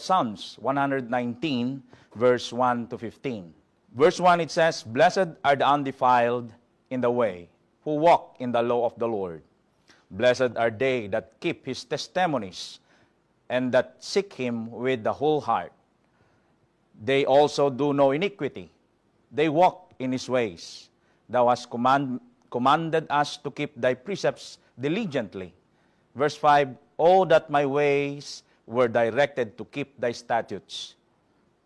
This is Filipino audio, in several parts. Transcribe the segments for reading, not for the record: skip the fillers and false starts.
Psalms 119, verse 1 to 15. Verse 1, it says, "Blessed are the undefiled in the way, who walk in the law of the Lord. Blessed are they that keep his testimonies, and that seek him with the whole heart. They also do no iniquity. They walk in his ways. Thou hast commanded us to keep thy precepts diligently." Verse 5, "Oh, that my ways were directed to keep thy statutes.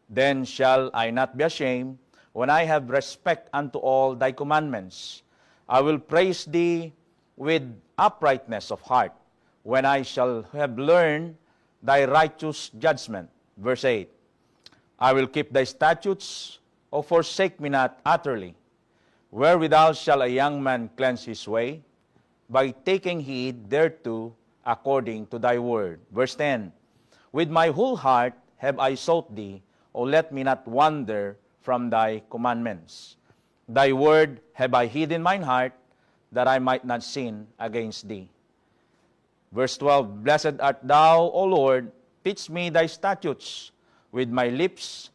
Then shall I not be ashamed when I have respect unto all thy commandments. I will praise thee with uprightness of heart, when I shall have learned thy righteous judgment." Verse 8, "I will keep thy statutes, O forsake me not utterly. Wherewithal shall a young man cleanse his way? By taking heed thereto according to thy word." Verse 10, "With my whole heart have I sought thee, O let me not wander from thy commandments. Thy word have I hid in mine heart, that I might not sin against thee." Verse 12, "Blessed art thou, O Lord, teach me thy statutes. With my lips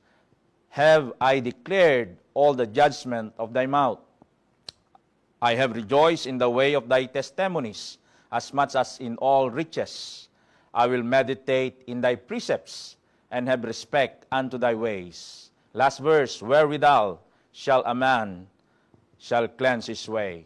have I declared all the judgment of thy mouth. I have rejoiced in the way of thy testimonies, as much as in all riches. I will meditate in thy precepts, and have respect unto thy ways." Last verse, "Wherewithal shall a man shall cleanse his way."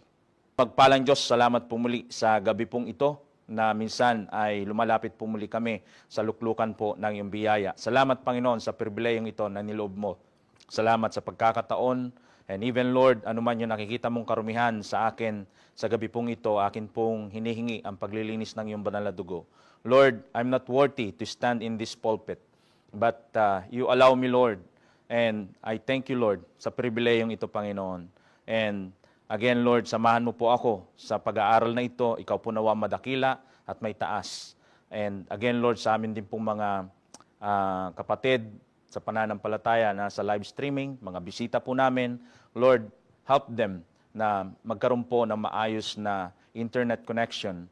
Pagpalang Diyos, salamat po muli sa gabi pong ito, na minsan ay lumalapit po muli kami sa luklukan po ng iyong biyaya. Salamat, Panginoon, sa pribilehiyong ito na niloob mo. Salamat sa pagkakataon, and even, Lord, anuman yung nakikita mong karumihan sa akin sa gabi pong ito, akin pong hinihingi ang paglilinis ng iyong banal na dugo. Lord, I'm not worthy to stand in this pulpit, but you allow me, Lord, and I thank you, Lord, sa pribilehiyong ito, Panginoon. And again, Lord, samahan mo po ako sa pag-aaral na ito. Ikaw po nawa madakila at may taas. And again, Lord, sa amin din pong mga kapatid sa pananampalataya na sa live streaming, mga bisita po namin, Lord, help them na magkaroon po ng maayos na internet connection.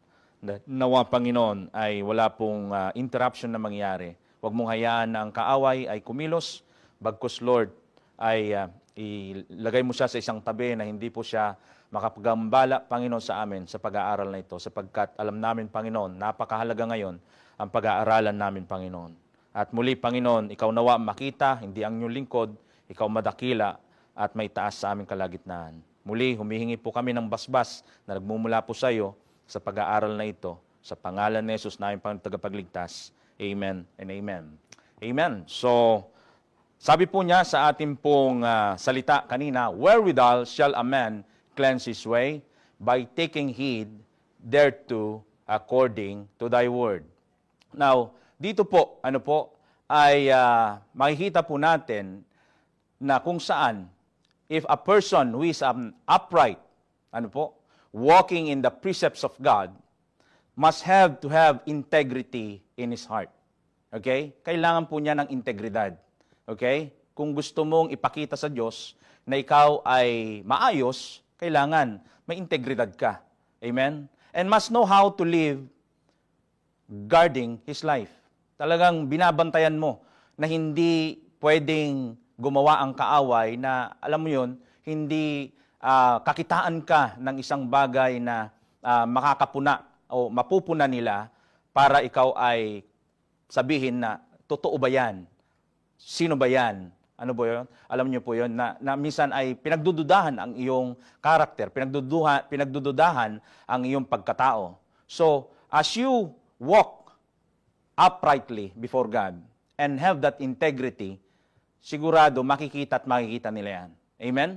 Nawa, Panginoon, ay wala pong interruption na mangyari. Huwag mong hayaan na ang kaaway ay kumilos, bagkus, Lord, ay ilagay mo siya sa isang tabi na hindi po siya makapagambala, Panginoon, sa amin sa pag-aaral na ito, sapagkat alam namin, Panginoon, napakahalaga ngayon ang pag-aaralan namin, Panginoon. At muli, Panginoon, ikaw nawa makita, hindi ang inyong lingkod, ikaw madakila at may taas sa aming kalagitnaan. Muli, humihingi po kami ng basbas na nagmumula po sa iyo sa pag-aaral na ito, sa pangalan ni Jesus na aming Panginoon tagapagligtas. Amen and amen. Amen. So, sabi po niya sa ating pong salita kanina, "Wherewithal shall a man cleanse his way? By taking heed thereto according to thy word." Now, dito po, ay makikita po natin na kung saan, if a person who is upright, walking in the precepts of God, must have to have integrity in his heart. Okay? Kailangan po niya ng integridad. Okay? Kung gusto mong ipakita sa Diyos na ikaw ay maayos, kailangan may integridad ka. Amen? And must know how to live guarding his life. Talagang binabantayan mo na hindi pwedeng gumawa ang kaaway na, alam mo yun, hindi kakitaan ka ng isang bagay na makakapuna o mapupuna nila para ikaw ay sabihin na, totoo ba yan? Sino ba yan? Ano ba yun? Alam niyo po yun, na minsan ay pinagdududahan ang iyong karakter, pinagdududahan ang iyong pagkatao. So, as you walk uprightly before God and have that integrity, sigurado makikita at makikita nila yan. Amen?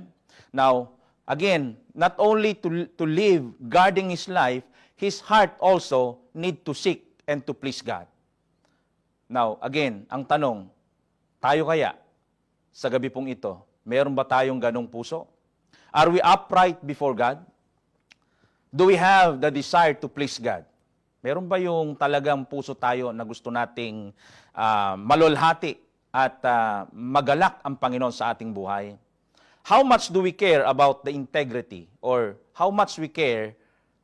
Now, again, not only to live guarding his life, his heart also need to seek and to please God. Now, again, ang tanong, tayo kaya sa gabi pong ito, meron ba tayong ganong puso? Are we upright before God? Do we have the desire to please God? Meron ba yung talagang puso tayo na gusto nating malulhati at magalak ang Panginoon sa ating buhay? How much do we care about the integrity, or how much we care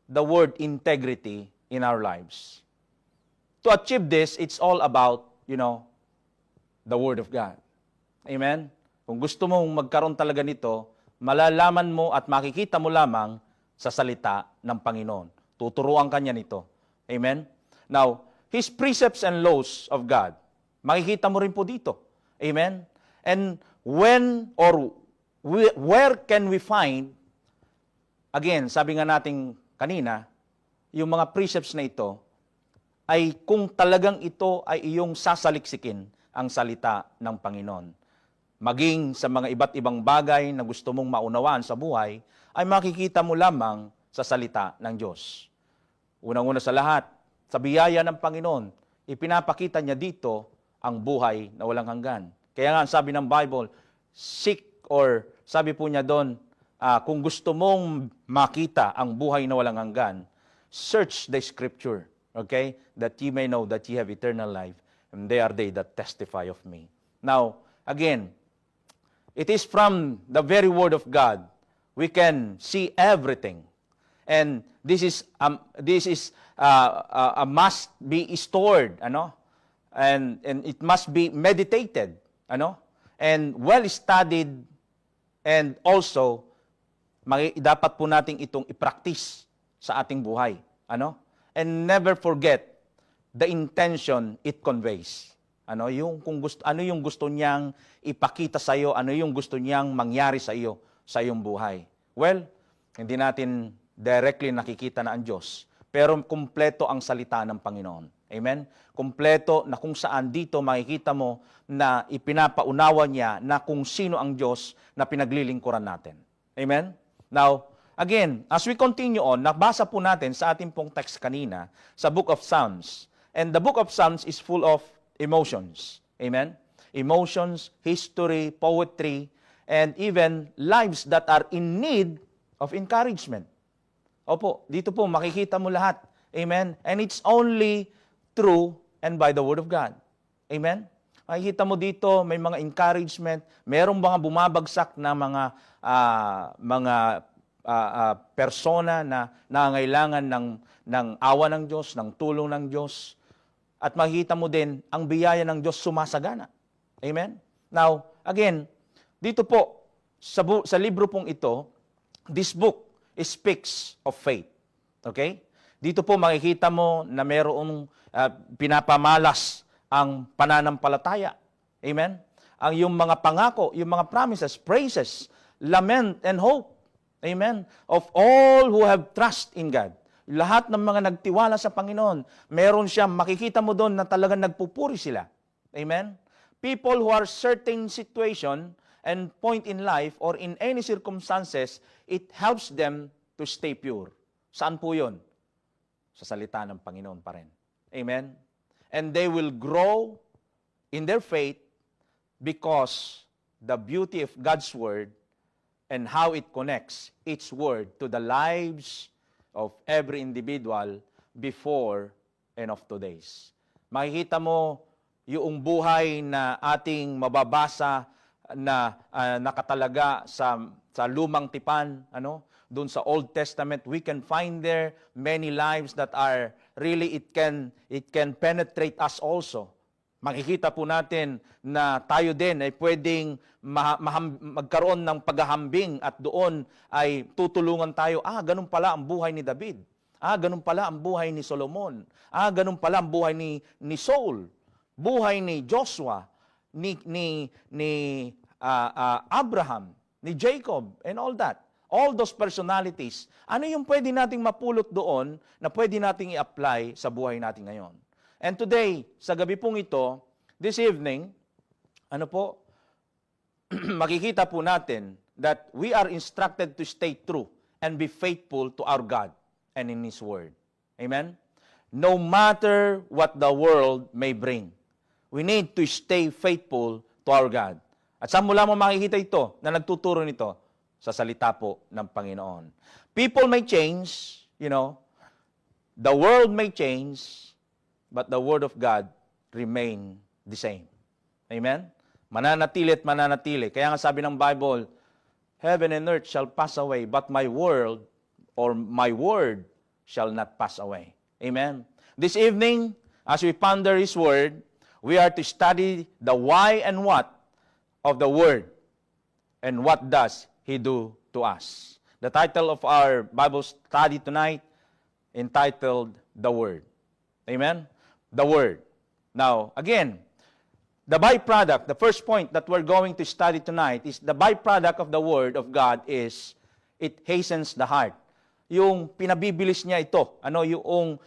the word integrity in our lives? To achieve this, it's all about, the Word of God. Amen? Kung gusto mong magkaroon talaga nito, malalaman mo at makikita mo lamang sa salita ng Panginoon. Tuturuan ka niya nito. Amen? Now, His precepts and laws of God, makikita mo rin po dito. Amen? And when or where can we find, again, sabi nga natin kanina, yung mga precepts na ito, ay kung talagang ito ay iyong sasaliksikin ang salita ng Panginoon. Maging sa mga iba't ibang bagay na gusto mong maunawaan sa buhay, ay makikita mo lamang sa salita ng Diyos. Unang-una sa lahat, sa biyaya ng Panginoon, ipinapakita niya dito ang buhay na walang hanggan. Kaya nga, sabi ng Bible, seek or sabi po niya doon, kung gusto mong makita ang buhay na walang hanggan, search the Scripture, okay? That ye may know that ye have eternal life, and they are they that testify of me. Now, again, it is from the very Word of God we can see everything. And this is must be stored, and it must be meditated, and well studied, and also dapat po nating itong i-practice sa ating buhay, and never forget the intention it conveys. Ano yung gusto niyang ipakita sa iyo, ano yung gusto niyang mangyari sa iyo sa iyong buhay. Well, hindi natin directly nakikita na ang Diyos, pero kumpleto ang salita ng Panginoon. Amen? Kumpleto na kung saan dito makikita mo na ipinapaunawa niya na kung sino ang Diyos na pinaglilingkuran natin. Amen? Now, again, as we continue on, nabasa po natin sa ating pong text kanina sa Book of Psalms. And the Book of Psalms is full of emotions. Amen? Emotions, history, poetry, and even lives that are in need of encouragement. Opo, dito po makikita mo lahat. Amen? And it's only true and by the Word of God. Amen? Makikita mo dito, may mga encouragement, merong mga bumabagsak na mga persona na nangangailangan ng awa ng Diyos, ng tulong ng Diyos. At makikita mo din, ang biyaya ng Diyos sumasagana. Amen? Now, again, dito po, sa libro pong ito, this book speaks of faith. Okay? Dito po makikita mo na mayroong pinapamalas ang pananampalataya. Amen? Ang yung mga pangako, yung mga promises, praises, lament, and hope. Amen? Of all who have trust in God. Lahat ng mga nagtiwala sa Panginoon, meron siya, makikita mo doon na talagang nagpupuri sila. Amen? People who are certain situation and point in life or in any circumstances, it helps them to stay pure. Saan po yun? Sa salita ng Panginoon pa rin. Amen? And they will grow in their faith because the beauty of God's Word and how it connects its Word to the lives of every individual before and of today's. Makikita mo yung buhay na ating mababasa na nakatalaga sa lumang tipan, doon sa Old Testament, we can find there many lives that are really it can penetrate us also. Makikita po natin na tayo din ay pwedeng magkaroon ng paghahambing at doon ay tutulungan tayo, ganun pala ang buhay ni David. Ganun pala ang buhay ni Solomon. Ganun pala ang buhay ni Saul. Buhay ni Joshua, ni Abraham, ni Jacob, and all that. All those personalities. Ano yung pwede nating mapulot doon na pwede nating i-apply sa buhay natin ngayon? And today, sa gabi pong ito, this evening, makikita po natin that we are instructed to stay true and be faithful to our God and in His Word. Amen? No matter what the world may bring, we need to stay faithful to our God. At saan mo lamang makikita ito na nagtuturo nito? Sa salita po ng Panginoon. People may change, the world may change, but the Word of God remain the same. Amen? Mananatili at mananatili. Kaya nga sabi ng Bible, heaven and earth shall pass away, but my word shall not pass away. Amen? This evening, as we ponder His Word, We are to study the why and what of the Word and what does He do to us. The title of our Bible study tonight entitled The Word. Amen? The Word. Now, again, the byproduct, the first point that we're going to study tonight is the byproduct of the Word of God is it hastens the heart. Yung pinabibilis niya ito, yung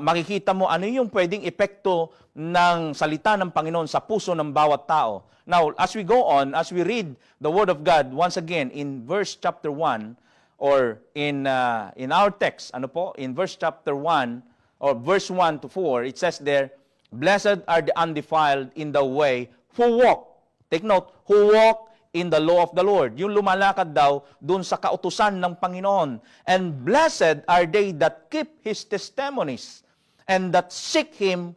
makikita mo, ano yung pwedeng epekto ng salita ng Panginoon sa puso ng bawat tao. Now, as we go on, as we read the Word of God, once again, in verse chapter 1, or in our text, in verse chapter 1, or verse 1 to 4, it says there, Blessed are the undefiled in the way who walk. Take note, who walk in the law of the Lord. Yung lumalakad daw dun sa kautusan ng Panginoon. And blessed are they that keep His testimonies and that seek Him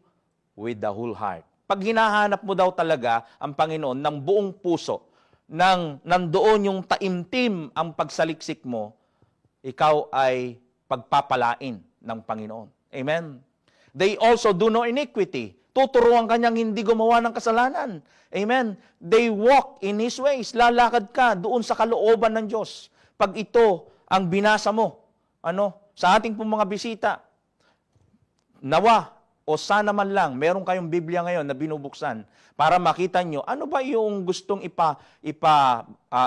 with the whole heart. Pag hinahanap mo daw talaga ang Panginoon ng buong puso, nandoon yung taimtim ang pagsaliksik mo, ikaw ay pagpapalain ng Panginoon. Amen? They also do no iniquity. Tuturuan kanyang hindi gumawa ng kasalanan. Amen? They walk in His ways. Lalakad ka doon sa kalooban ng Diyos. Pag ito ang binasa mo, sa ating pong mga bisita, nawa o sana man lang, meron kayong Biblia ngayon na binubuksan para makita nyo, ano ba yung gustong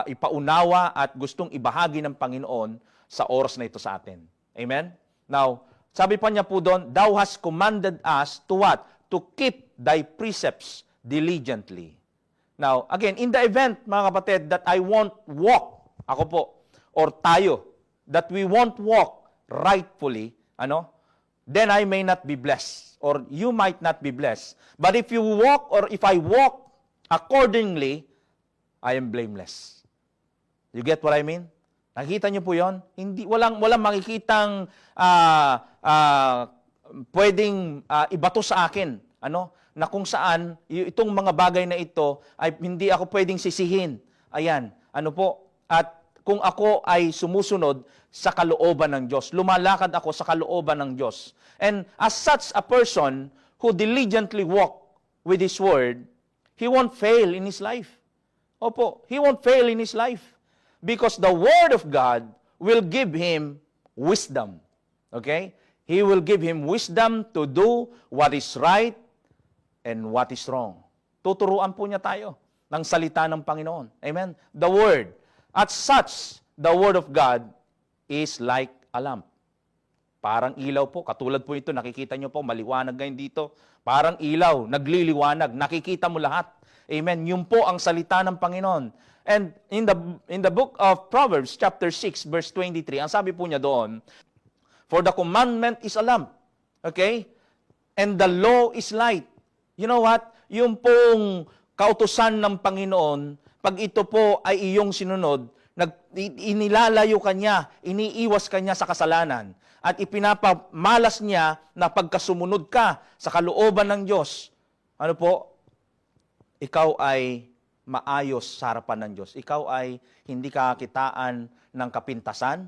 ipaunawa at gustong ibahagi ng Panginoon sa oras na ito sa atin. Amen? Now, sabi pa niya po doon, Thou hast commanded us to what? To keep Thy precepts diligently. Now, again, in the event, mga kapatid, that I won't walk, ako po, or tayo, that we won't walk rightfully, then I may not be blessed, or you might not be blessed. But if you walk, or if I walk accordingly, I am blameless. You get what I mean? Nakita niyo po yon? Walang makikitang pwedeng ibato sa akin, na kung saan itong mga bagay na ito ay hindi ako pwedeng sisihin. Ayan, at kung ako ay sumusunod sa kalooban ng Diyos, lumalakad ako sa kalooban ng Diyos. And as such a person who diligently walk with His Word, he won't fail in his life. Opo, he won't fail in his life. Because the Word of God will give him wisdom. Okay? He will give him wisdom to do what is right and what is wrong. Tuturuan po niya tayo ng salita ng Panginoon. Amen? The Word. At such, the Word of God is like a lamp. Parang ilaw po. Katulad po ito, nakikita niyo po, maliwanag ngayon dito. Parang ilaw, nagliliwanag. Nakikita mo lahat. Amen? Yun po ang salita ng Panginoon. And in the book of Proverbs, chapter 6, verse 23, ang sabi po niya doon, For the commandment is a lamp. Okay? And the law is light. You know what? Yung pong kautusan ng Panginoon, pag ito po ay iyong sinunod, inilalayo ka niya, iniiwas ka niya sa kasalanan, at ipinapamalas niya na pagkasumunod ka sa kalooban ng Diyos, ikaw ay maayos sa harapan ng Diyos. Ikaw ay hindi kakitaan ng kapintasan,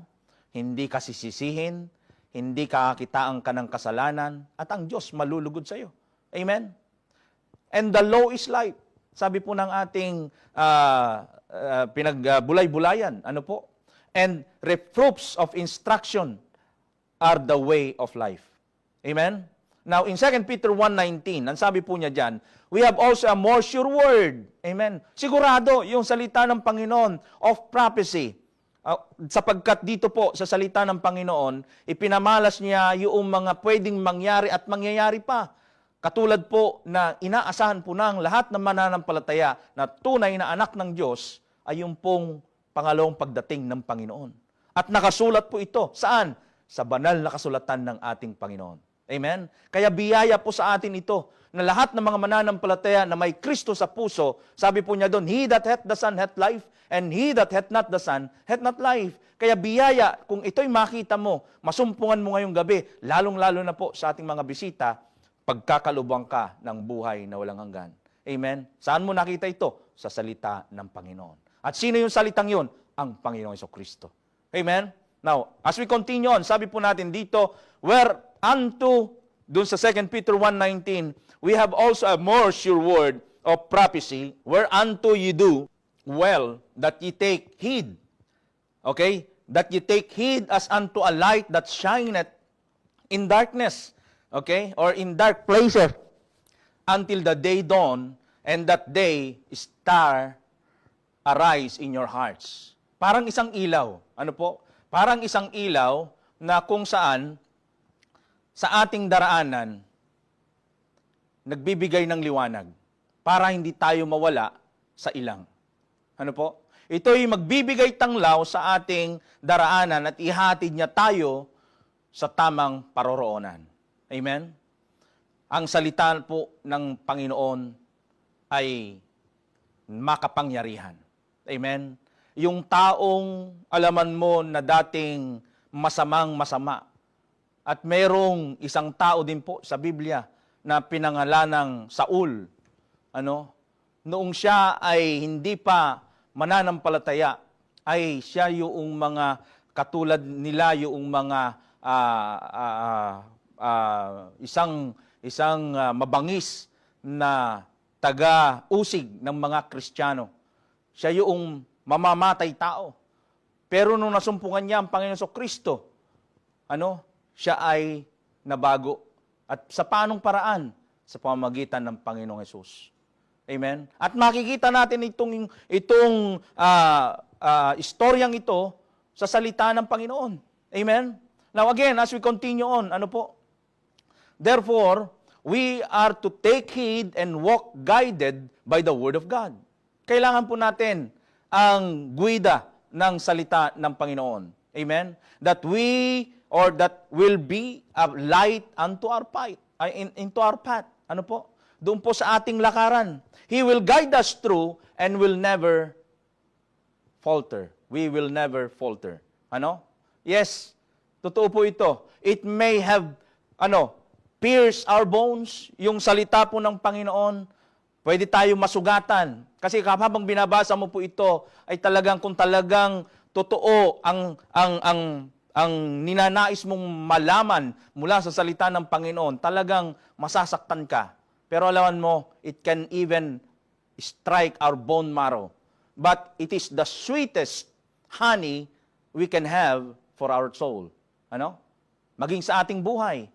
hindi ka sisisihin, hindi kakitaan ka ng kasalanan, at ang Diyos malulugod sa iyo. Amen? And the law is light. Sabi po ng ating pinagbulay-bulayan, And reproofs of instruction are the way of life. Amen? Now, in 2 Peter 1:19, ang sabi po niya dyan, we have also a more sure word. Amen? Sigurado yung salita ng Panginoon of prophecy. Sapagkat dito po sa salita ng Panginoon, ipinamalas niya yung mga pwedeng mangyari at mangyayari pa. Katulad po na inaasahan po ng lahat ng mananampalataya na tunay na anak ng Diyos ay yung pong pangalawang pagdating ng Panginoon. At nakasulat po ito. Saan? Sa banal na kasulatan ng ating Panginoon. Amen? Kaya biyaya po sa atin ito na lahat ng mga mananampalataya na may Kristo sa puso, sabi po niya doon, He that hath the Son hath life, and he that hath not the Son hath not life. Kaya biyaya, kung ito'y makita mo, masumpungan mo ngayong gabi, lalong-lalo na po sa ating mga bisita, pagkakalubang ka ng buhay na walang hanggan. Amen? Saan mo nakita ito? Sa salita ng Panginoon. At sino yung salitang yun? Ang Panginoong Jesucristo. Amen? Now, as we continue on, sabi po natin dito, whereunto Doon sa 2 Peter 1:19, we have also a more sure word of prophecy, whereunto you do well that ye take heed. Okay? That ye take heed as unto a light that shineth in darkness. Okay? Or in dark places, until the day dawn, and that day star arise in your hearts. Parang isang ilaw. Ano po? Parang isang ilaw na kung saan sa ating daraanan nagbibigay ng liwanag para hindi tayo mawala sa ilang. Ano po? Ito'y magbibigay tanglaw sa ating daraanan at ihatid niya tayo sa tamang paroroonan. Amen? Ang salita po ng Panginoon ay makapangyarihan. Amen? Yung taong alaman mo na dating masamang-masama at merong isang tao din po sa Biblia na pinangalanang Saul, noong siya ay hindi pa mananampalataya, ay siya yung mga katulad nila, yung mga isang mabangis na taga-usig ng mga Kristiyano. Siya yung mamamatay tao. Pero nung nasumpungan niya ang Panginoon Kristo, siya ay nabago. At sa paanong paraan? Sa pamamagitan ng Panginoong Hesus. Amen? At makikita natin itong istoryang ito sa salita ng Panginoon. Amen? Now again, as we continue on, therefore, we are to take heed and walk guided by the Word of God. Kailangan po natin ang guida ng salita ng Panginoon. Amen? That will be a light unto our path, into our path. Ano po? Doon po sa ating lakaran. He will guide us through and will never falter. We will never falter. Yes, totoo po ito. It may have, pierce our bones, yung salita po ng Panginoon, pwede tayo masugatan. Kasi habang binabasa mo po ito, ay kung talagang totoo ang ninanais mong malaman mula sa salita ng Panginoon, talagang masasaktan ka. Pero alaman mo, it can even strike our bone marrow. But it is the sweetest honey we can have for our soul. Maging sa ating buhay.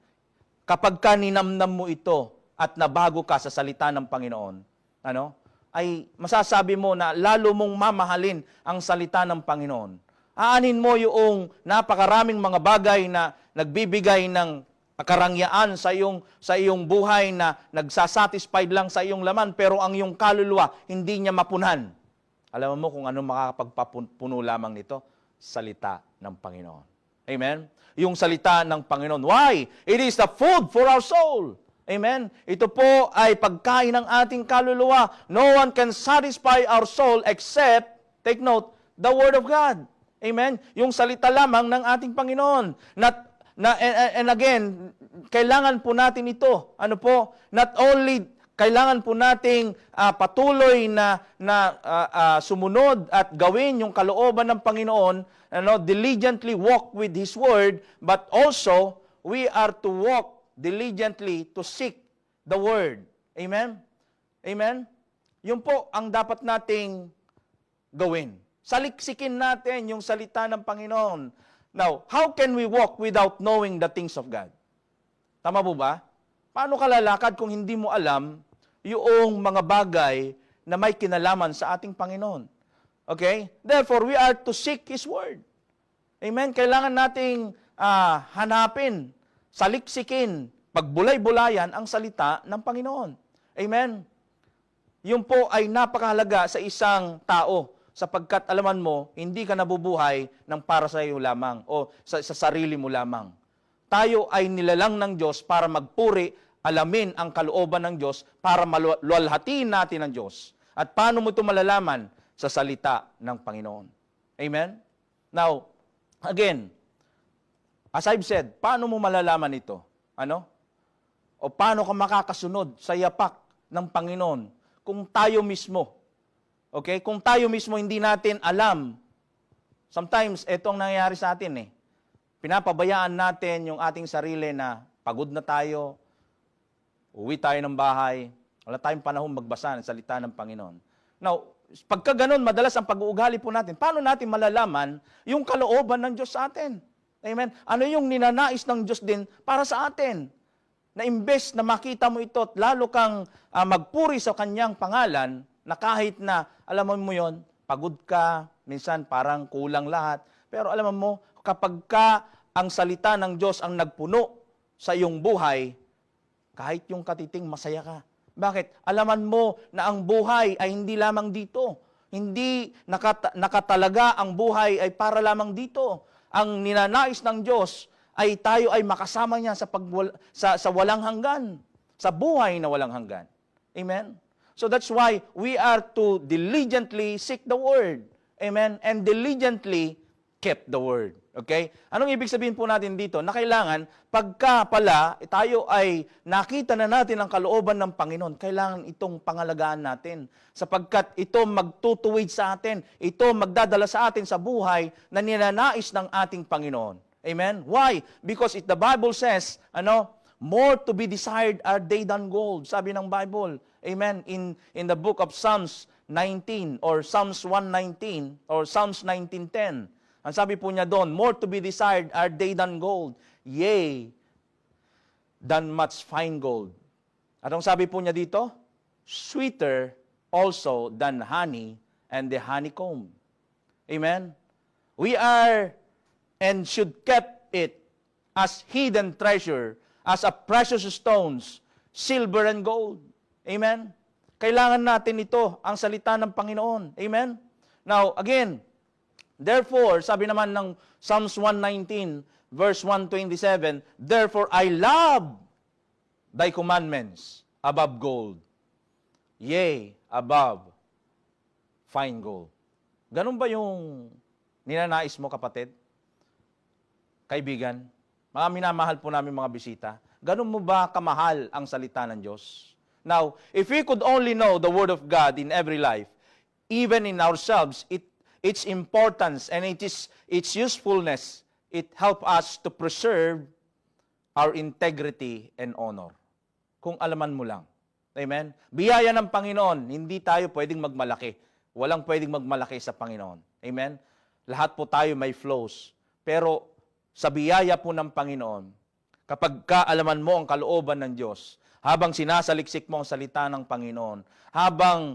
Kapag ka ninamnam mo ito at nabago ka sa salita ng Panginoon, ay masasabi mo na lalo mong mamahalin ang salita ng Panginoon. Aanin mo yung napakaraming mga bagay na nagbibigay ng karangyaan sa iyong buhay na nagsasatisfied lang sa iyong laman, pero ang iyong kaluluwa hindi niya mapunan. Alam mo kung ano makakapagpapuno lamang nito? Salita ng Panginoon. Amen? Yung salita ng Panginoon. Why? It is the food for our soul. Amen? Ito po ay pagkain ng ating kaluluwa. No one can satisfy our soul except, take note, the Word of God. Amen? Yung salita lamang ng ating Panginoon. And again, kailangan po natin ito. Not only kailangan po nating patuloy na sumunod at gawin yung kalooban ng Panginoon, diligently walk with His Word, but also, we are to walk diligently to seek the Word. Amen? Amen? Yun po ang dapat nating gawin. Saliksikin natin yung salita ng Panginoon. Now, how can we walk without knowing the things of God? Tama po ba? Paano ka lalakad kung hindi mo alam yung mga bagay na may kinalaman sa ating Panginoon? Okay? Therefore, we are to seek His Word. Amen? Kailangan nating hanapin, saliksikin, pagbulay-bulayan ang salita ng Panginoon. Amen? Yun po ay napakahalaga sa isang tao. Sapagkat alaman mo, hindi ka nabubuhay ng para sa iyo lamang o sa sarili mo lamang. Tayo ay nilalang ng Diyos para magpuri, alamin ang kalooban ng Diyos, para maluwalhatiin natin ang Diyos. At paano mo ito malalaman? Sa salita ng Panginoon. Amen? Now, again, as I've said, paano mo malalaman ito? O paano ka makakasunod sa yapak ng Panginoon kung tayo mismo, okay? Kung tayo mismo hindi natin alam, sometimes ito ang nangyayari sa atin . Pinapabayaan natin yung ating sarili na pagod na tayo, uwi tayo ng bahay, wala tayong panahon magbasa ng salita ng Panginoon. Now, pagka ganun, madalas ang pag-uugali po natin, paano natin malalaman yung kalooban ng Diyos sa atin? Amen? Ano yung ninanais ng Diyos din para sa atin? Na imbes na makita mo ito at lalo kang magpuri sa kanyang pangalan, na kahit na, alam mo yon, pagod ka, minsan parang kulang lahat, pero alam mo, kapag ka ang salita ng Diyos ang nagpuno sa iyong buhay, kahit yung katiting masaya ka. Bakit? Alaman mo na ang buhay ay hindi lamang dito. Hindi nakatalaga ang buhay ay para lamang dito. Ang ninanais ng Diyos ay tayo ay makasama niya sa walang hanggan, sa buhay na walang hanggan. Amen? So that's why we are to diligently seek the Word. Amen? And diligently keep the Word. Okay? Anong ibig sabihin po natin dito? Na kailangan, pagka pala tayo ay nakita na natin ang kalooban ng Panginoon, kailangan itong pangalagaan natin. Sapagkat ito magtutuwid sa atin, ito magdadala sa atin sa buhay na ninanais ng ating Panginoon. Amen? Why? Because the Bible says, more to be desired are they than gold. Sabi ng Bible. Amen? In the book of Psalms 19 or Psalms 119 or Psalms 19:10. Ang sabi po niya doon, more to be desired are they than gold, yea, than much fine gold. At ang sabi po niya dito, sweeter also than honey and the honeycomb. Amen? We are and should keep it as hidden treasure, as a precious stones, silver and gold. Amen? Kailangan natin ito, ang salita ng Panginoon. Amen? Now, again, therefore, sabi naman ng Psalms 119, verse 127, therefore I love thy commandments above gold, yea, above fine gold. Ganun ba yung ninanais mo, kapatid? Kaibigan, mga minamahal po namin mga bisita, ganun mo ba kamahal ang salita ng Diyos? Now, if we could only know the Word of God in every life, even in ourselves, its importance and its usefulness, it help us to preserve our integrity and honor. Kung alaman mo lang. Amen? Biyaya ng Panginoon, hindi tayo pwedeng magmalaki. Walang pwedeng magmalaki sa Panginoon. Amen? Lahat po tayo may flaws. Pero sa biyaya po ng Panginoon, kapag kaalaman mo ang kalooban ng Diyos, habang sinasaliksik mo ang salita ng Panginoon, habang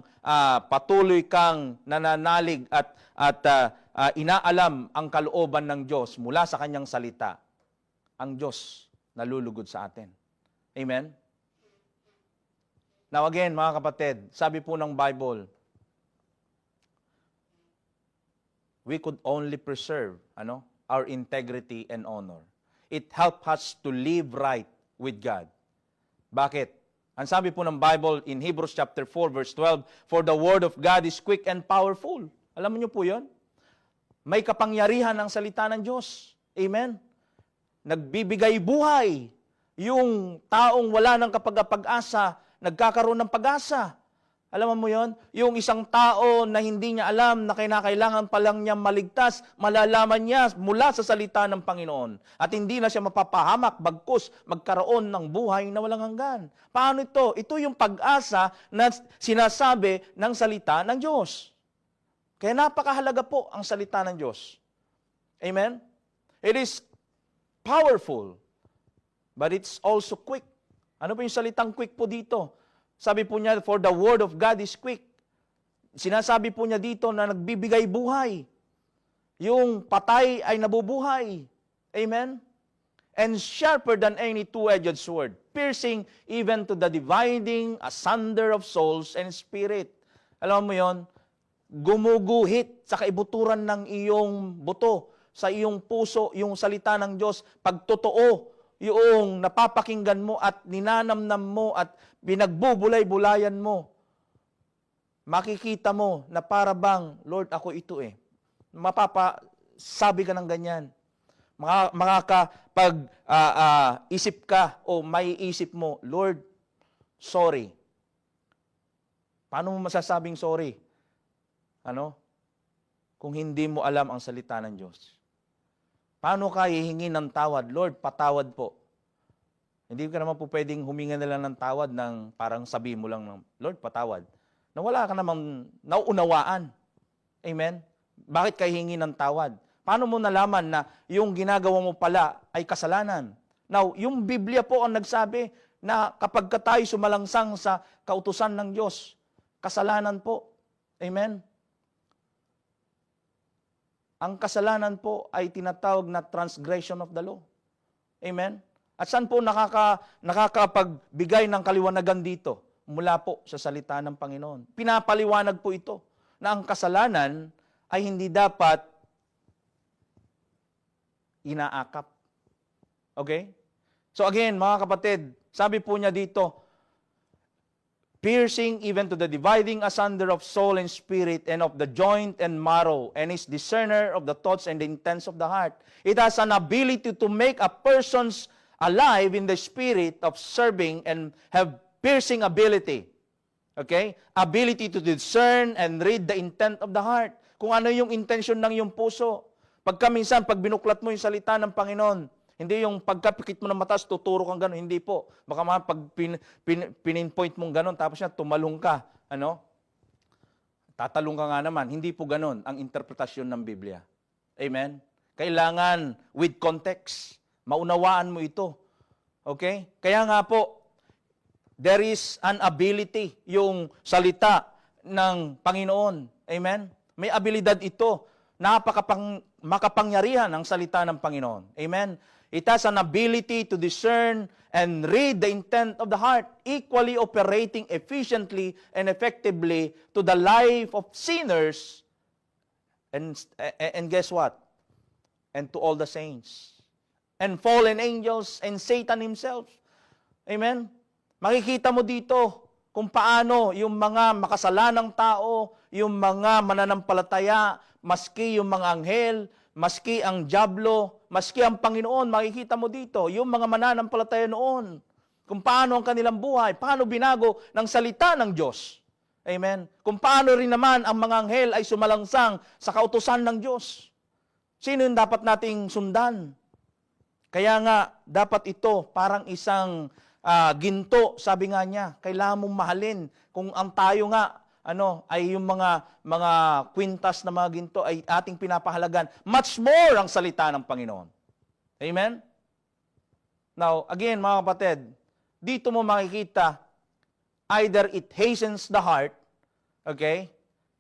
patuloy kang nananalig at inaalam ang kalooban ng Diyos mula sa kanyang salita, ang Diyos nalulugod sa atin. Amen? Now again, mga kapatid, sabi po ng Bible, we could only preserve our integrity and honor. It helps us to live right with God. Bakit? Ang sabi po ng Bible in Hebrews chapter 4 verse 12, for the word of God is quick and powerful. Alam niyo po 'yon? May kapangyarihan ang salita ng Diyos. Amen? Nagbibigay buhay. Yung taong wala ng kapag-asa, nagkakaroon ng pag-asa. Alam mo yon? Yung isang tao na hindi niya alam na kailangan pa lang niya maligtas, malalaman niya mula sa salita ng Panginoon. At hindi na siya mapapahamak, bagkus magkaroon ng buhay na walang hanggan. Paano ito? Ito yung pag-asa na sinasabi ng salita ng Diyos. Kaya napakahalaga po ang salita ng Diyos. Amen? It is powerful, but it's also quick. Ano po yung salitang quick po dito? Sabi po niya, for the word of God is quick. Sinasabi po niya dito na nagbibigay buhay. Yung patay ay nabubuhay. Amen? And sharper than any two-edged sword, piercing even to the dividing asunder of souls and spirit. Alam mo yon? Gumuguhit sa kaibuturan ng iyong buto, sa iyong puso, yung salita ng Diyos, pagtotoo, yung napapakinggan mo at ninanamnam mo at binagbubulay-bulayan mo, makikita mo na para bang, Lord, ako ito eh. Mapapasabi ka ng ganyan. Isip ka o may isip mo, Lord, sorry. Paano mo masasabing sorry? Kung hindi mo alam ang salita ng Diyos. Paano ka hihingi ng tawad? Lord, patawad po. Hindi ka naman po pwedeng huminga na lang ng tawad ng parang sabi mo lang, Lord, patawad. Na wala ka namang nauunawaan. Amen? Bakit ka hingi ng tawad? Paano mo nalaman na yung ginagawa mo pala ay kasalanan? Now, yung Biblia po ang nagsabi na kapag ka tayo sumalangsang sa kautusan ng Diyos, kasalanan po. Amen? Ang kasalanan po ay tinatawag na transgression of the law. Amen? At saan po nakakapagbigay ng kaliwanagan dito? Mula po sa salita ng Panginoon. Pinapaliwanag po ito na ang kasalanan ay hindi dapat inaakap. Okay? So again, mga kapatid, sabi po niya dito, piercing even to the dividing asunder of soul and spirit and of the joint and marrow, and is discerner of the thoughts and the intents of the heart. It has an ability to make a person's alive in the spirit of serving and have piercing ability. Okay? Ability to discern and read the intent of the heart. Kung ano yung intention ng iyong puso. Pagka minsan, pag binuklat mo yung salita ng Panginoon, hindi yung pagkapikit mo ng matas, tuturo kang gano'n. Hindi po. Baka mga pag pininpoint mong gano'n, tapos siya, tumalong ka. Ano? Tatalong ka nga naman. Hindi po gano'n ang interpretasyon ng Biblia. Amen? Kailangan with context. Maunawaan mo ito. Okay? Kaya nga po, there is an ability, yung salita ng Panginoon. Amen? May abilidad ito. Makapangyarihan ang salita ng Panginoon. Amen? It has an ability to discern and read the intent of the heart, equally operating efficiently and effectively to the life of sinners. And guess what? And to all the saints. And fallen angels and Satan himself. Amen? Makikita mo dito kung paano yung mga makasalanang tao, yung mga mananampalataya, maski yung mga anghel, maski ang dyablo, maski ang Panginoon, makikita mo dito, yung mga mananampalataya noon, kung paano ang kanilang buhay, paano binago ng salita ng Diyos. Amen? Kung paano rin naman ang mga anghel ay sumalangsang sa kautusan ng Diyos. Sino yung dapat nating sundan? Kaya nga, dapat ito parang isang ginto, sabi nga niya, kailangan mong mahalin. Kung ang tayo nga, ay yung mga kwintas na mga ginto ay ating pinapahalagan, much more ang salita ng Panginoon. Amen? Now, again, mga kapatid, dito mo makikita, either it hastens the heart, okay?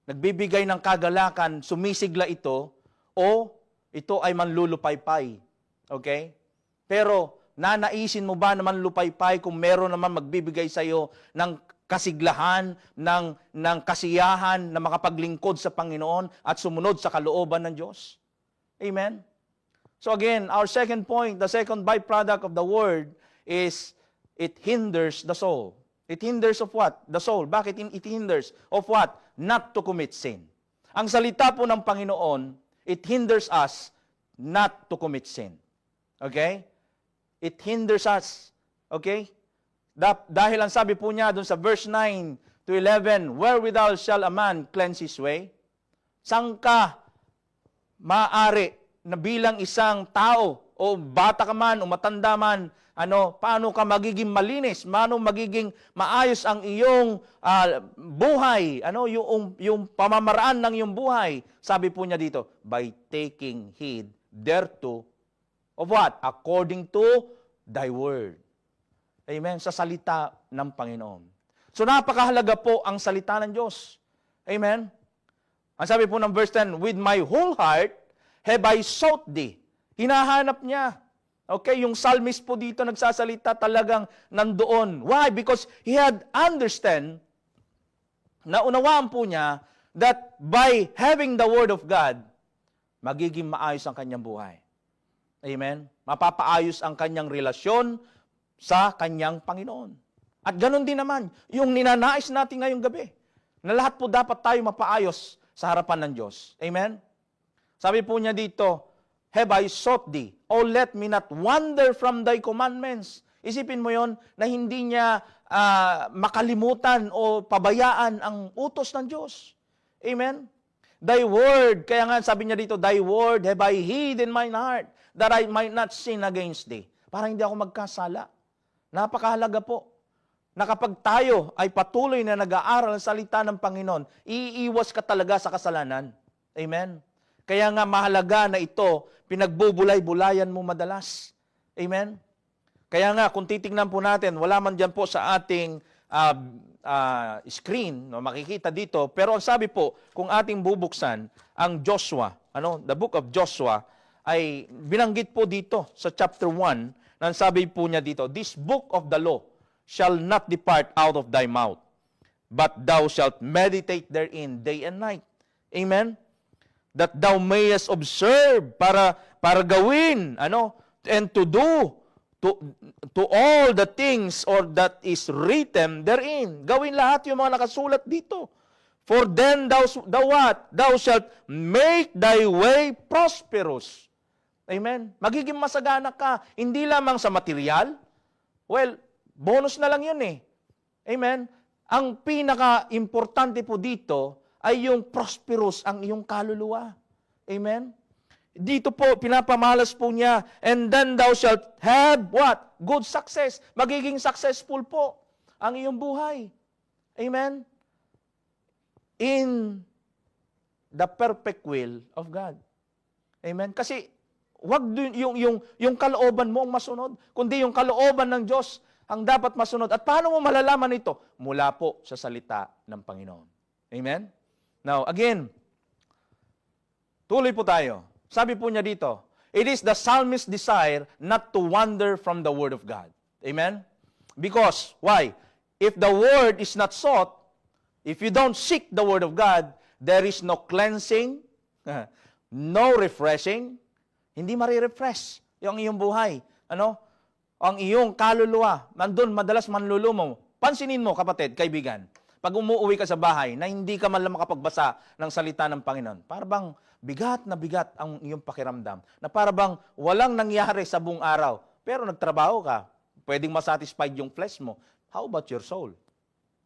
Nagbibigay ng kagalakan, sumisigla ito, o ito ay manlulupaypay. Okay? Pero, nanaisin mo ba naman lupaypay kung meron naman magbibigay sa iyo ng kasiglahan, ng kasiyahan na makapaglingkod sa Panginoon at sumunod sa kalooban ng Diyos? Amen? So again, our second point, the second byproduct of the word is it hinders the soul. It hinders of what? The soul. Bakit it hinders? Of what? Not to commit sin. Ang salita po ng Panginoon, it hinders us not to commit sin. Okay? It hinders us. Okay? Dahil ang sabi po niya dun sa verse 9 to 11, wherewithal shall a man cleanse his way? Saan ka maaari na bilang isang tao o bata ka man o matanda man, paano ka magiging malinis? Paano magiging maayos ang iyong buhay? Yung pamamaraan ng iyong buhay? Sabi po niya dito, by taking heed thereto of what? According to thy word. Amen? Sa salita ng Panginoon. So napakahalaga po ang salita ng Diyos. Amen? Ang sabi po ng verse 10, with my whole heart have I sought thee. Hinahanap niya. Okay, yung psalmist po dito nagsasalita talagang nandoon. Why? Because he had understand, naunawaan po niya, that by having the word of God, magiging maayos ang kanyang buhay. Amen? Mapapaayos ang kanyang relasyon sa kanyang Panginoon. At ganun din naman, yung ninanais natin ngayong gabi, na lahat po dapat tayo mapaayos sa harapan ng Diyos. Amen? Sabi po niya dito, have I sought thee? Oh, let me not wander from thy commandments. Isipin mo yon na hindi niya makalimutan o pabayaan ang utos ng Diyos. Amen? Thy word, kaya nga sabi niya dito, thy word have I hid in mine heart, that I might not sin against thee. Para hindi ako magkasala. Napakahalaga po na kapag tayo ay patuloy na nag-aaral ng salita ng Panginoon, iiwas ka talaga sa kasalanan. Amen? Kaya nga mahalaga na ito, pinagbubulay-bulayan mo madalas. Amen? Kaya nga, kung titingnan po natin, wala man dyan po sa ating screen, no, makikita dito, pero ang sabi po, kung ating bubuksan, ang Joshua, the book of Joshua, ay binanggit po dito sa chapter 1, nang sabi po niya dito, this book of the law shall not depart out of thy mouth, but thou shalt meditate therein day and night. Amen? That thou mayest observe para gawin, and to do to all the things or that is written therein. Gawin lahat yung mga nakasulat dito. For then thou what? Thou shalt make thy way prosperous. Amen? Magiging masagana ka, hindi lamang sa material. Well, bonus na lang yun eh. Amen? Ang pinaka-importante po dito ay yung prosperous ang iyong kaluluwa. Amen? Dito po, pinapamalas po niya, and then thou shalt have what? Good success. Magiging successful po ang iyong buhay. Amen? In the perfect will of God. Amen? Kasi, wag yung kalooban mo ang masunod, kundi yung kalooban ng Diyos ang dapat masunod. At paano mo malalaman ito? Mula po sa salita ng Panginoon. Amen? Now, again, tuloy po tayo. Sabi po niya dito, it is the psalmist's desire not to wander from the Word of God. Amen? Because, why? If the Word is not sought, if you don't seek the Word of God, there is no cleansing, no refreshing, hindi marirefresh yung iyong buhay. Ang iyong kaluluwa, nandun madalas manlulumo. Pansinin mo, kapatid, kaibigan, pag umuwi ka sa bahay na hindi ka man lang makapagbasa ng salita ng Panginoon, para bang bigat na bigat ang iyong pakiramdam, na para bang walang nangyari sa buong araw, pero nagtrabaho ka, pwedeng masatisfied yung flesh mo. How about your soul?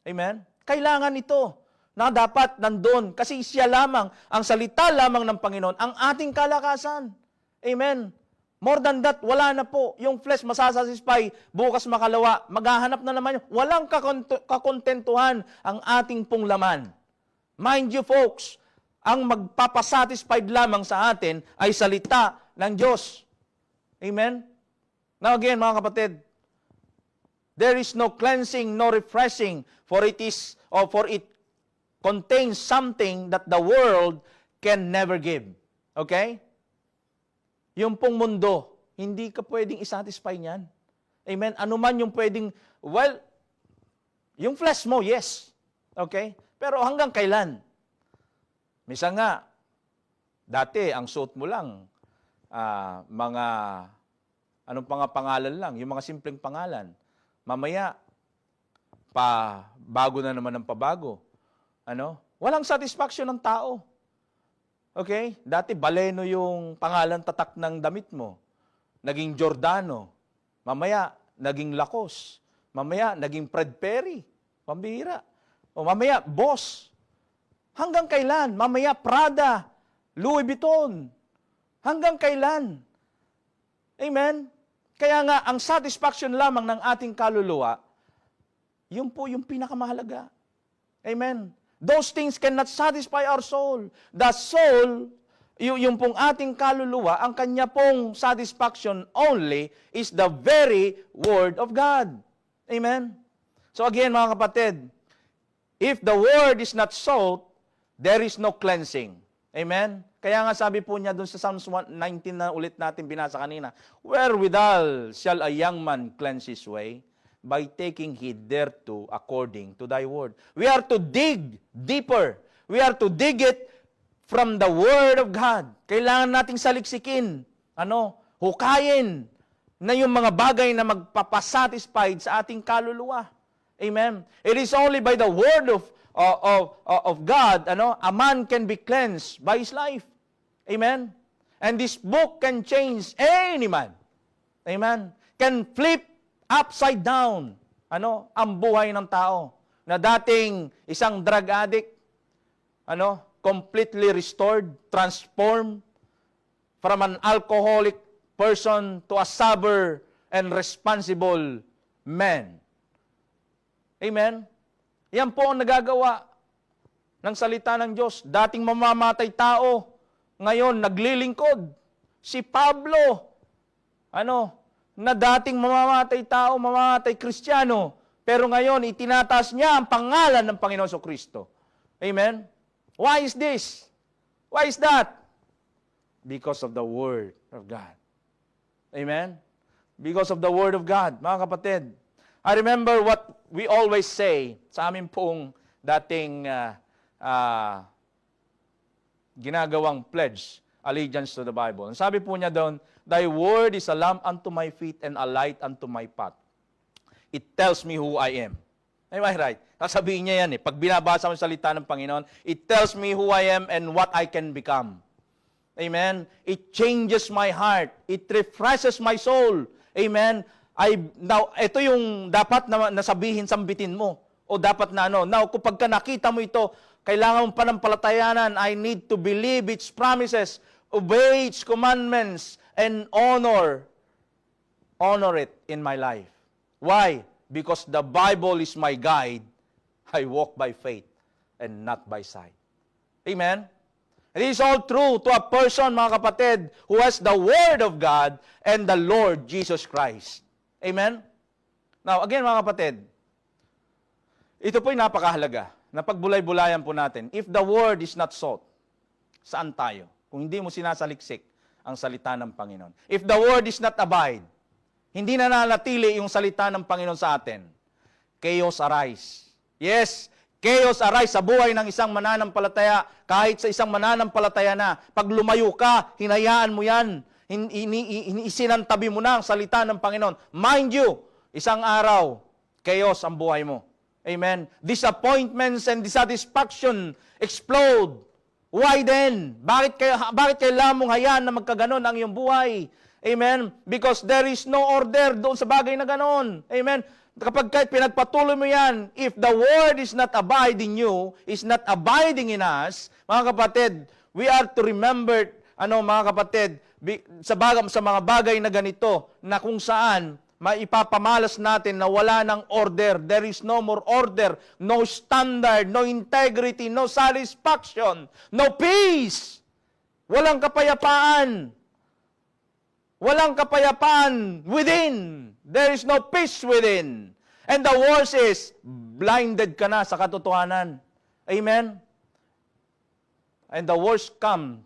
Amen? Kailangan ito na dapat nandun, kasi siya lamang, ang salita lamang ng Panginoon, ang ating kalakasan. Amen? More than that, wala na po. Yung flesh masasatisfy, bukas makalawa, maghahanap na naman. Walang kakontentuhan ang ating pong laman. Mind you folks, ang magpapasatisfied lamang sa atin ay salita ng Diyos. Amen? Now again, mga kapatid, there is no cleansing, no refreshing, for it contains something that the world can never give. Okay? Yung pong mundo, hindi ka pwedeng isatisfy niyan. Amen? Ano man yung pwedeng, well, yung flesh mo, yes. Okay? Pero hanggang kailan? Minsan nga, dati, ang suot mo lang, mga, anong pangalan lang, yung mga simpleng pangalan. Mamaya, bago na naman ang pabago. Walang satisfaction ng tao. Okay? Dati, Baleno yung pangalan tatak ng damit mo. Naging Giordano. Mamaya, naging Lacoste. Mamaya, naging Fred Perry. Pambihira. O mamaya, Boss. Hanggang kailan? Mamaya, Prada, Louis Vuitton. Hanggang kailan? Amen? Kaya nga, ang satisfaction lamang ng ating kaluluwa, yun po yung pinakamahalaga. Amen? Those things cannot satisfy our soul. The soul, yung pong ating kaluluwa, ang kanya pong satisfaction only is the very Word of God. Amen? So again, mga kapatid, if the Word is not sought, there is no cleansing. Amen? Kaya nga sabi po niya doon sa Psalms 19 na ulit natin binasa kanina, wherewithal shall a young man cleanse his way? By taking heed thereto according to thy word. We are to dig deeper. We are to dig it from the Word of God. Kailangan nating saliksikin, hukayin na yung mga bagay na magpapasatisfied sa ating kaluluwa. Amen? It is only by the Word of God, a man can be cleansed by his life. Amen? And this book can change any man. Amen? Can flip upside down, ang buhay ng tao. Na dating isang drug addict, completely restored, transformed from an alcoholic person to a sober and responsible men. Amen? Yan po ang nagagawa ng salita ng Diyos. Dating mamamatay tao, ngayon naglilingkod. Si Pablo, na dating mamamatay tao, mamamatay Kristiyano, pero ngayon itinataas niya ang pangalan ng Panginoon Kristo. Amen? Why is this? Why is that? Because of the Word of God. Amen? Because of the Word of God, mga kapatid. I remember what we always say sa amin pong dating ginagawang pledge, allegiance to the Bible. Ang sabi po niya doon, Thy word is a lamp unto my feet and a light unto my path. It tells me who I am. Am I right? Sasabihin niya yan Pag binabasa mo yung salita ng Panginoon, it tells me who I am and what I can become. Amen? It changes my heart. It refreshes my soul. Amen? Now, ito yung dapat na nasabihin, sambitin mo. O dapat na Now, kapag nakita mo ito, kailangan mong panampalatayanan. I need to believe its promises, obey its commandments, and honor it in my life. Why? Because the Bible is my guide. I walk by faith and not by sight. Amen? It is all true to a person, mga kapatid, who has the Word of God and the Lord Jesus Christ. Amen? Now, again, mga kapatid, ito po'y napakahalaga na pagbulay-bulayan po natin. If the Word is not sought, saan tayo? Kung hindi mo sinasaliksik ang salita ng Panginoon. If the Word is not abide, hindi na nanatili yung salita ng Panginoon sa atin, chaos arise. Yes, chaos arise sa buhay ng isang mananampalataya, kahit sa isang mananampalataya na. Pag lumayo ka, hinayaan mo yan. Isinantabi mo na ang salita ng Panginoon. Mind you, isang araw, chaos ang buhay mo. Amen? Disappointments and dissatisfaction explode. Why then? Bakit kailangan mong hayaan na magkaganon ang iyong buhay? Amen? Because there is no order doon sa bagay na ganon. Amen? Kapag kahit pinagpatuloy mo yan, if the Word is not abiding you, is not abiding in us, mga kapatid, we are to remember, mga kapatid, sa mga bagay na ganito, na kung saan maipapamalas natin na wala ng order, there is no more order, no standard, no integrity, no satisfaction, no peace, walang kapayapaan. Walang kapayapaan within. There is no peace within. And the worst is, blinded ka na sa katotohanan. Amen? And the worst come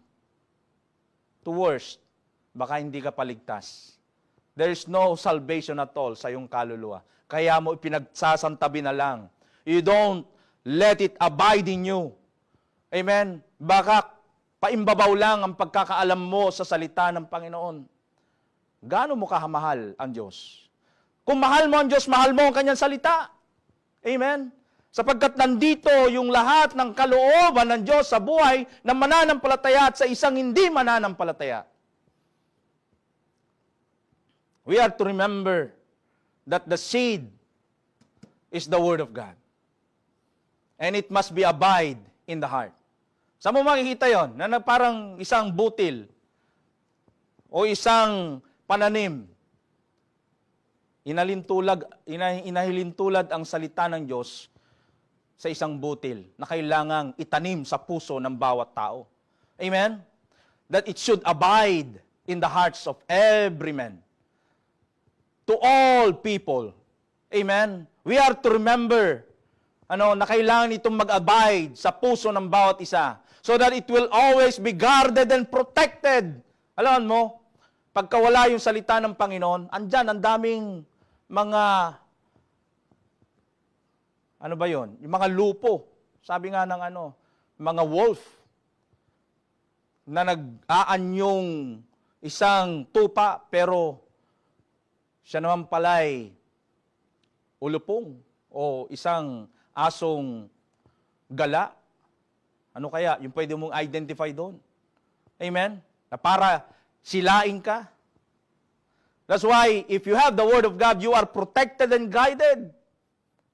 to worst. Baka hindi ka paligtas. There is no salvation at all sa iyong kaluluwa. Kaya mo ipinagsasantabi na lang. You don't let it abide in you. Amen? Baka paimbabaw lang ang pagkakaalam mo sa salita ng Panginoon. Gaano mo kahamahal ang Diyos? Kung mahal mo ang Diyos, mahal mo ang kanyang salita. Amen? Sapagkat nandito yung lahat ng kalooban ng Diyos sa buhay ng mananampalataya at sa isang hindi mananampalataya. We are to remember that the seed is the Word of God. And it must be abide in the heart. Saan mo makikita yon? Na parang isang butil o isang pananim. Inahilintulad ang salita ng Diyos sa isang butil na kailangang itanim sa puso ng bawat tao. Amen? That it should abide in the hearts of every man. To all people. Amen? We are to remember na kailangan itong mag-abide sa puso ng bawat isa so that it will always be guarded and protected. Alam mo, pagka wala yung salita ng Panginoon, andyan ang daming mga, yung mga lupo. Sabi nga ng mga wolf na nag-aanyong isang tupa, pero siya naman pala'y ulupong o isang asong gala. Ano kaya? Yung pwede mong identify doon. Amen? Na para silain ka. That's why, if you have the Word of God, you are protected and guided.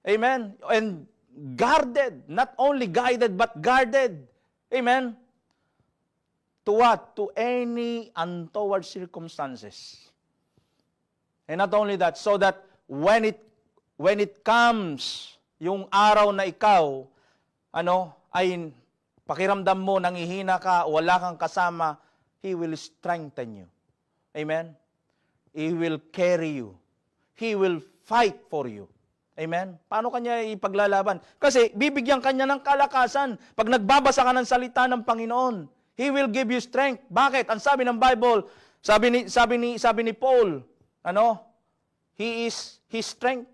Amen? And guarded. Not only guided, but guarded. Amen? To what? To any untoward circumstances. And not only that, so that when it when it comes, yung araw na ikaw, ay pakiramdam mo, nangihina ka, wala kang kasama, He will strengthen you. Amen? He will carry you. He will fight for you. Amen? Paano kanya ipaglalaban? Kasi bibigyan kanya ng kalakasan. Pag nagbabasa ka ng salita ng Panginoon, He will give you strength. Bakit? Ang sabi ng Bible, sabi ni Paul, He is His strength.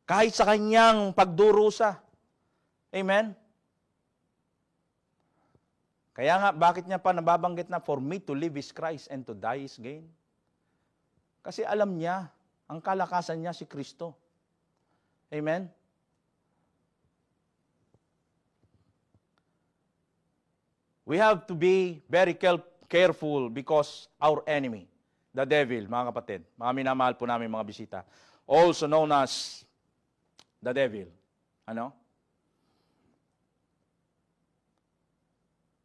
Kahit sa kanyang pagdurusa. Amen? Kaya nga, bakit niya pa nababanggit na, for me to live is Christ and to die is gain? Kasi alam niya, ang kalakasan niya si Kristo. Amen? We have to be very careful because our enemy, the devil, mga kapatid, mga minamahal po namin mga bisita, also known as the devil.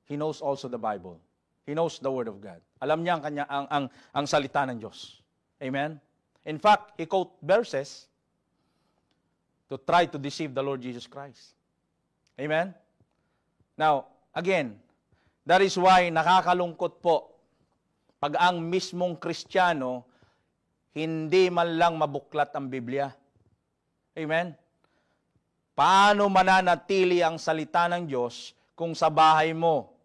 He knows also the Bible. He knows the Word of God. Alam niya ang salita ng Diyos. Amen? In fact, he quote verses to try to deceive the Lord Jesus Christ. Amen? Now, again, that is why nakakalungkot po pag ang mismong Kristiyano hindi man lang mabuklat ang Biblia. Amen? Paano mananatili ang salita ng Diyos kung sa bahay mo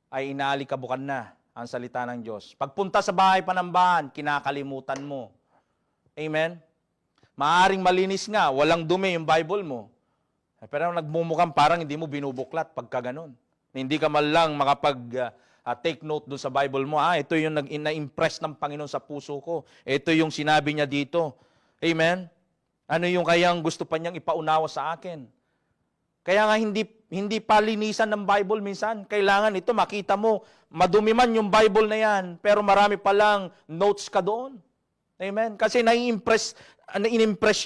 ay inaalikabukan na ang salita ng Diyos? Pagpunta sa bahay panambahan, kinakalimutan mo. Amen? Maaring malinis nga, walang dumi yung Bible mo. Pero nagmumukhang parang hindi mo binubuklat pagka ganun. Hindi ka man lang makapag-take note doon sa Bible mo. Ito yung na-impress ng Panginoon sa puso ko. Ito yung sinabi niya dito. Amen? Ano yung kayang gusto pa niyang ipaunawa sa akin? Kaya nga hindi palinisan ng Bible minsan. Kailangan ito, makita mo, madumi man yung Bible na yan, pero marami palang notes ka doon. Amen? Kasi na-impress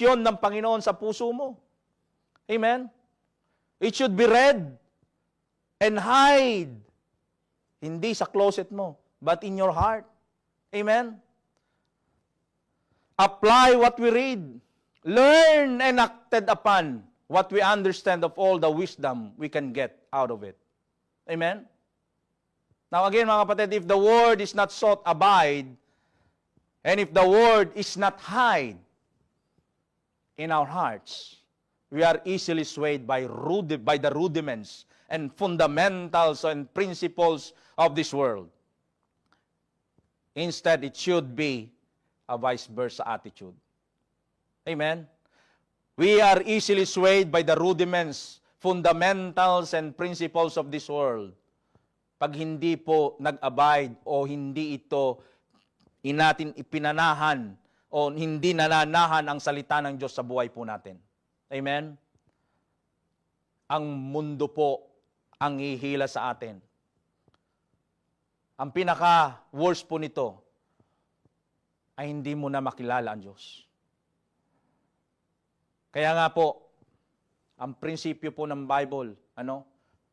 yun ng Panginoon sa puso mo. Amen? It should be read and hide. Hindi sa closet mo, but in your heart. Amen? Apply what we read. Learn and acted upon what we understand of all the wisdom we can get out of it. Amen? Now again, mga kapatid, if the word is not sought, abide, and if the word is not hide in our hearts, we are easily swayed by the rudiments and fundamentals and principles of this world. Instead, it should be a vice versa attitude. Amen? We are easily swayed by the rudiments, fundamentals, and principles of this world. Pag hindi po nag-abide o hindi ito natin ipinanahan o hindi nananahan ang salita ng Diyos sa buhay po natin. Amen? Ang mundo po ang hihila sa atin. Ang pinaka-worst po nito ay hindi mo na makilala ang Diyos. Kaya nga po, ang prinsipyo po ng Bible,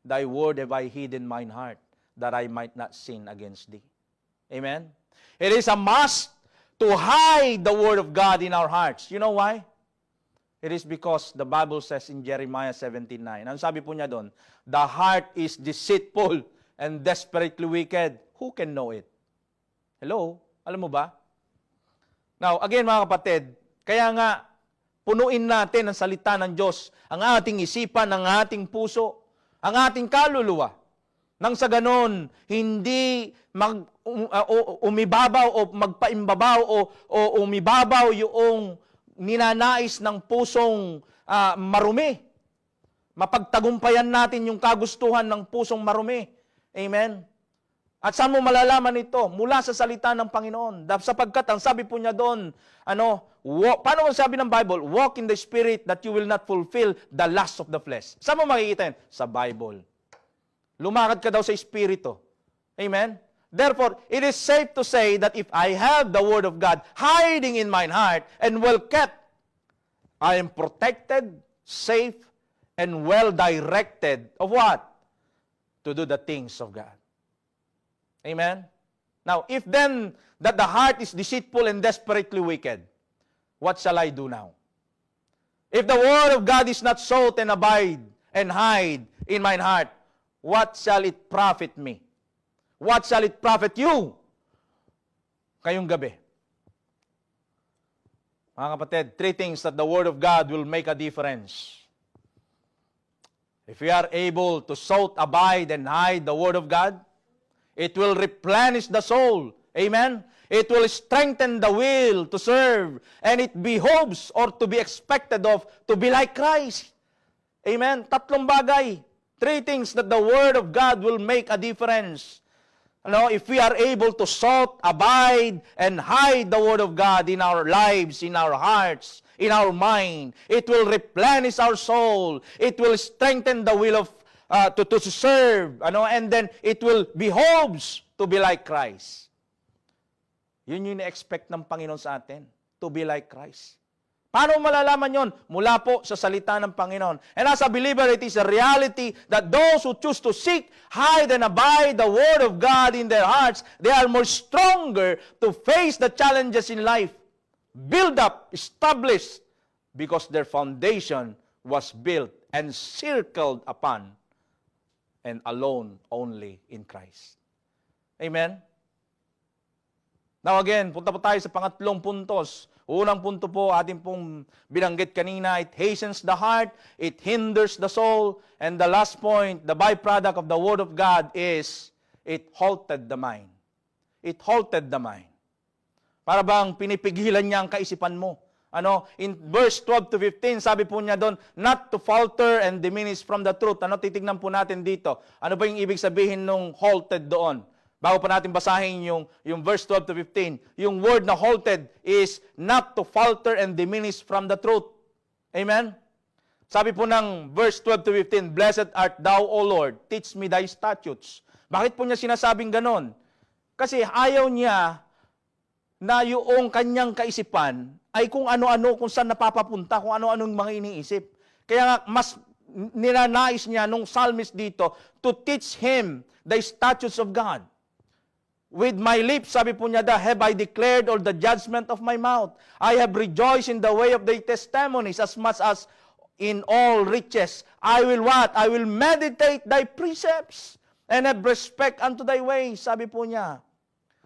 Thy word have I hid in mine heart, that I might not sin against thee. Amen? It is a must to hide the word of God in our hearts. You know why? It is because the Bible says in Jeremiah 17:9, ano sabi po niya doon? The heart is deceitful and desperately wicked. Who can know it? Hello? Alam mo ba? Now, again mga kapatid, kaya nga, punuin natin ang salita ng Diyos, ang ating isipan, ang ating puso, ang ating kaluluwa. Nang sa ganon, hindi umibabaw o magpaimbabaw o umibabaw yung ninanais ng pusong marumi. Mapagtagumpayan natin yung kagustuhan ng pusong marumi. Amen? At saan mo malalaman ito? Mula sa salita ng Panginoon. Sapagkat ang sabi po niya doon, paano ang sabi ng Bible? Walk in the Spirit that you will not fulfill the lust of the flesh. Saan mo makikita yun? Sa Bible. Lumakad ka daw sa Espiritu. Amen? Therefore, it is safe to say that if I have the Word of God hiding in mine heart and well kept, I am protected, safe, and well directed of what? To do the things of God. Amen? Now, if then that the heart is deceitful and desperately wicked, what shall I do now? If the word of God is not sought and abide and hide in mine heart, what shall it profit me? What shall it profit you? Ngayong gabi. Mga kapatid, 3 things that the Word of God will make a difference. If we are able to sought, abide, and hide the Word of God, it will replenish the soul. Amen? It will strengthen the will to serve. And it behoves or to be expected of to be like Christ. Amen? 3 bagay. 3 things that the Word of God will make a difference. If we are able to sought, abide, and hide the Word of God in our lives, in our hearts, in our mind, it will replenish our soul. It will strengthen the will of to serve. And then it will behoves to be like Christ. Yun yung na-expect ng Panginoon sa atin, to be like Christ. Paano malalaman yon? Mula po sa salita ng Panginoon. And as a believer, it is a reality that those who choose to seek, hide, and abide the Word of God in their hearts, they are more stronger to face the challenges in life. Build up, established, because their foundation was built and circled upon and alone only in Christ. Amen? Now again, punta po tayo sa pangatlong puntos. Unang punto po, ating pong binanggit kanina, it hastens the heart, it hinders the soul, and the last point, the byproduct of the Word of God is, it halted the mind. It halted the mind. Para bang pinipigilan niya ang kaisipan mo. In verse 12 to 15, sabi po niya doon, not to falter and diminish from the truth. Titignan po natin dito. Ano ba yung ibig sabihin nung halted doon? Bago pa natin basahin yung verse 12 to 15, yung word na halted is not to falter and diminish from the truth. Amen? Sabi po ng verse 12 to 15, Blessed art thou, O Lord, teach me thy statutes. Bakit po niya sinasabing ganon? Kasi ayaw niya na yung kanyang kaisipan ay kung ano-ano, kung saan napapapunta, kung ano-anong mga iniisip. Kaya nga, mas ninanais niya nung psalmist dito to teach him the statutes of God. With my lips, sabi po niya, have I declared all the judgment of my mouth. I have rejoiced in the way of thy testimonies as much as in all riches. I will what? I will meditate thy precepts and have respect unto thy ways, sabi po niya.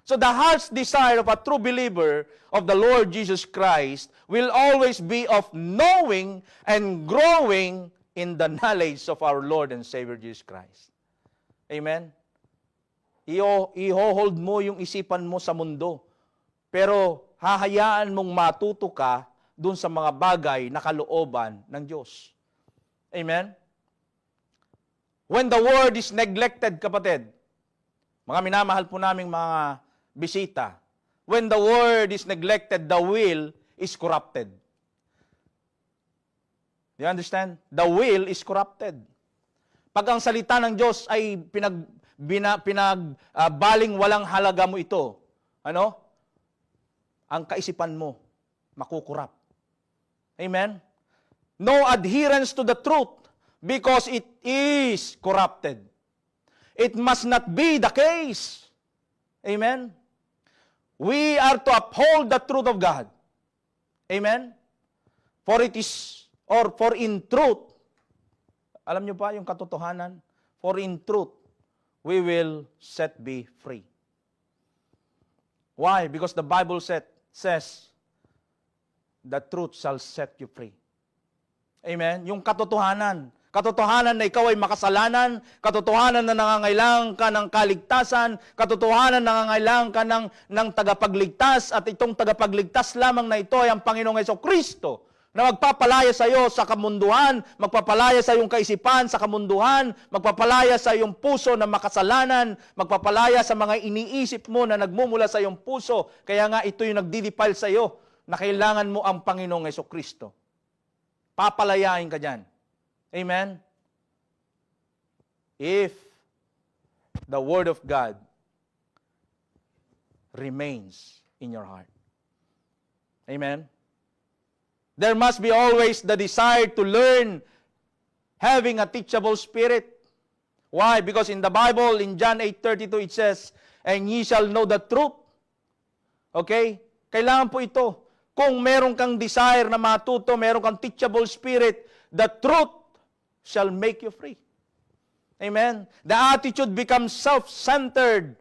So the heart's desire of a true believer of the Lord Jesus Christ will always be of knowing and growing in the knowledge of our Lord and Savior Jesus Christ. Amen? I-hold mo yung isipan mo sa mundo. Pero hahayaan mong matuto ka dun sa mga bagay na kalooban ng Diyos. Amen? When the word is neglected, kapatid, mga minamahal po naming mga bisita, when the word is neglected, the will is corrupted. Do you understand? The will is corrupted. Pag ang salita ng Diyos ay baling walang halaga mo ito, ang kaisipan mo makukurap. Amen? No adherence to the truth because it is corrupted. It must not be the case. Amen? We are to uphold the truth of God. Amen? For it is, or for in truth, alam niyo pa yung katotohanan? For in truth, we will set be free. Why? Because the Bible says, the truth shall set you free. Amen? Yung katotohanan. Katotohanan na ikaw ay makasalanan, katotohanan na nangangailangan ka ng kaligtasan, katotohanan na nangangailangan ka ng tagapagligtas, at itong tagapagligtas lamang na ito ay ang Panginoong Jesucristo, na magpapalaya sa iyo sa kamunduhan, magpapalaya sa iyong kaisipan sa kamunduhan, magpapalaya sa iyong puso na makasalanan, magpapalaya sa mga iniisip mo na nagmumula sa iyong puso. Kaya nga ito yung nagdidipile sa iyo na kailangan mo ang Panginoong Jesucristo. Papalayain ka dyan. Amen? If the Word of God remains in your heart. Amen? There must be always the desire to learn, having a teachable spirit. Why? Because in the Bible, in John 8:32, it says, and ye shall know the truth. Okay? Kailangan po ito. Kung meron kang desire na matuto, meron kang teachable spirit, the truth shall make you free. Amen? The attitude becomes self-centered.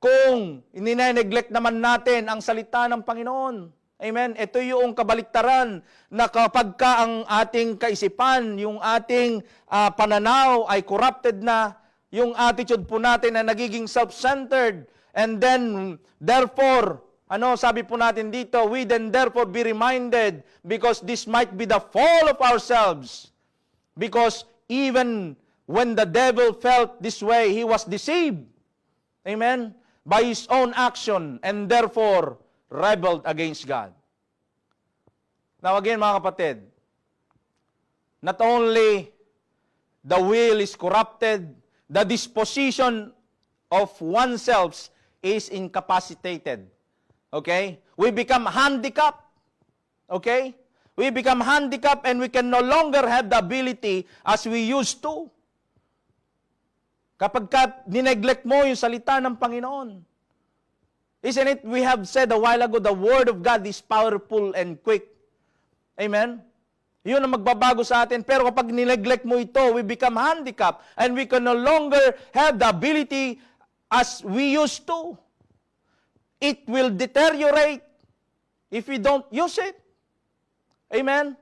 Kung inineglect naman natin ang salita ng Panginoon. Amen? Ito yung kabaliktaran na kapag ka ang ating kaisipan, yung ating pananaw ay corrupted na, yung attitude po natin na nagiging self-centered, and then, therefore, sabi po natin dito, we then therefore be reminded, because this might be the fall of ourselves. Because even when the devil felt this way, he was deceived. Amen? By his own action, and therefore, rebelled against God. Now again, mga kapatid, not only the will is corrupted, the disposition of oneself is incapacitated. Okay? We become handicapped. Okay? We become handicapped and we can no longer have the ability as we used to. Kapag nineglect mo yung salita ng Panginoon. Isn't it, we have said a while ago, the Word of God is powerful and quick. Amen? Yun ang magbabago sa atin. Pero kapag nineglect mo ito, we become handicapped and we can no longer have the ability as we used to. It will deteriorate if we don't use it. Amen?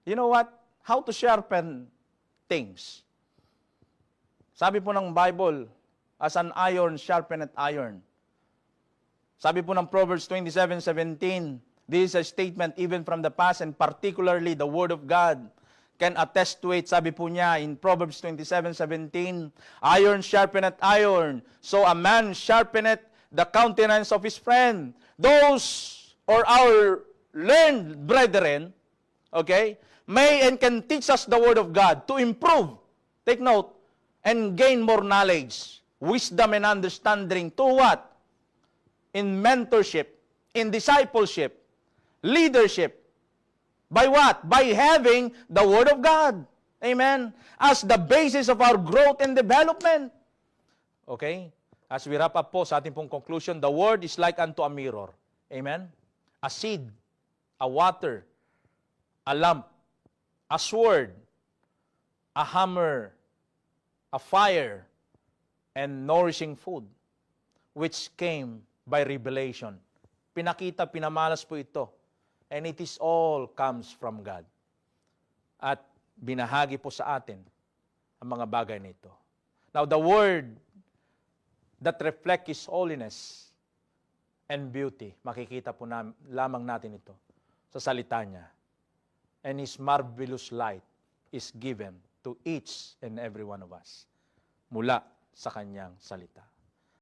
You know what? How to sharpen things. Sabi po ng Bible, as an iron sharpeneth iron. Sabi po ng Proverbs 27:17, this is a statement even from the past and particularly the Word of God can attest to it. Sabi po niya in Proverbs 27:17, iron sharpeneth iron, so a man sharpeneth the countenance of his friend. Those or our learned brethren, okay, may and can teach us the Word of God to improve, take note, and gain more knowledge, wisdom, and understanding to what? In mentorship, in discipleship, leadership. By what? By having the Word of God. Amen? As the basis of our growth and development. Okay? As we wrap up po sa ating pong conclusion, the Word is like unto a mirror. Amen? A seed, a water, a lamp, a sword, a hammer, a fire, and nourishing food, which came by revelation. Pinakita, pinamalas po ito. And it is all comes from God. At binahagi po sa atin ang mga bagay nito. Now, the Word that reflects His holiness and beauty, makikita po lamang natin ito sa salita niya. And His marvelous light is given to each and every one of us mula sa kanyang salita.